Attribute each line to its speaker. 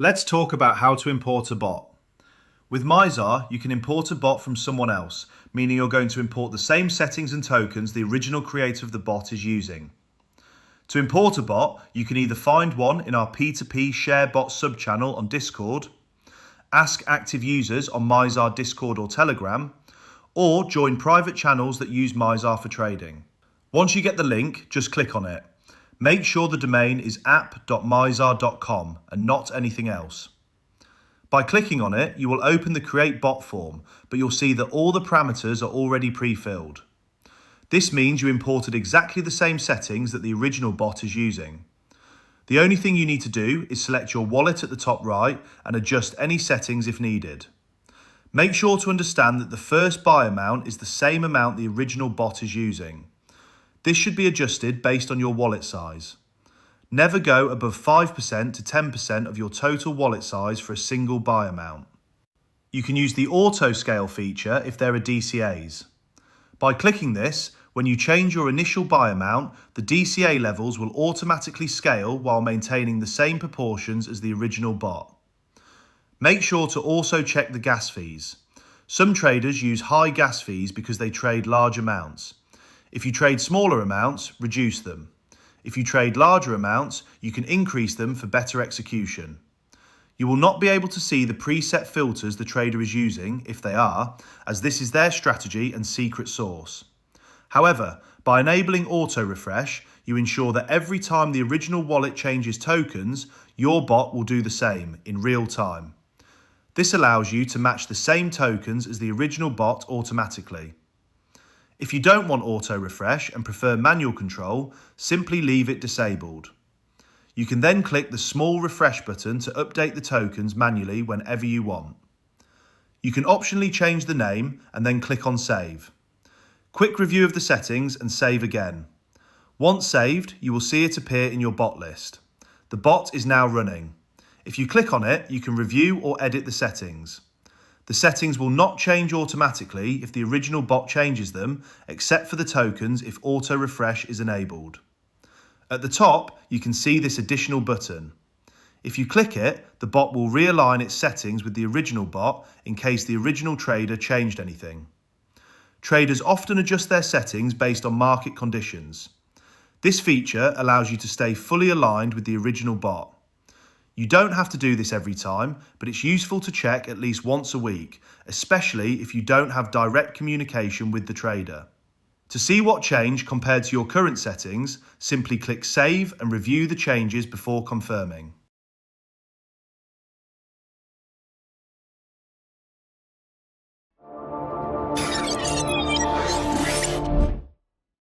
Speaker 1: Let's talk about how to import a bot. With Mizar, you can import a bot from someone else, meaning you're going to import the same settings and tokens the original creator of the bot is using. To import a bot, you can either find one in our P2P Share Bot subchannel on Discord, ask active users on Mizar Discord or Telegram, or join private channels that use Mizar for trading. Once you get the link, just click on it. Make sure the domain is app.mizar.com and not anything else. By clicking on it, you will open the Create Bot form, but you'll see that all the parameters are already pre-filled. This means you imported exactly the same settings that the original bot is using. The only thing you need to do is select your wallet at the top right and adjust any settings if needed. Make sure to understand that the first buy amount is the same amount the original bot is using. This should be adjusted based on your wallet size. Never go above 5% to 10% of your total wallet size for a single buy amount. You can use the auto scale feature if there are DCAs. By clicking this, when you change your initial buy amount, the DCA levels will automatically scale while maintaining the same proportions as the original bot. Make sure to also check the gas fees. Some traders use high gas fees because they trade large amounts. If you trade smaller amounts, reduce them. If you trade larger amounts, you can increase them for better execution. You will not be able to see the preset filters the trader is using, if they are, as this is their strategy and secret sauce. However, by enabling auto refresh, you ensure that every time the original wallet changes tokens, your bot will do the same in real time. This allows you to match the same tokens as the original bot automatically. If you don't want auto refresh and prefer manual control, simply leave it disabled. You can then click the small refresh button to update the tokens manually whenever you want. You can optionally change the name and then click on Save. Quick review of the settings and save again. Once saved, you will see it appear in your bot list. The bot is now running. If you click on it, you can review or edit the settings. The settings will not change automatically if the original bot changes them, except for the tokens if auto refresh is enabled. At the top, you can see this additional button. If you click it, the bot will realign its settings with the original bot in case the original trader changed anything. Traders often adjust their settings based on market conditions. This feature allows you to stay fully aligned with the original bot. You don't have to do this every time, but it's useful to check at least once a week, especially if you don't have direct communication with the trader. To see what changed compared to your current settings, simply click Save and review the changes before confirming.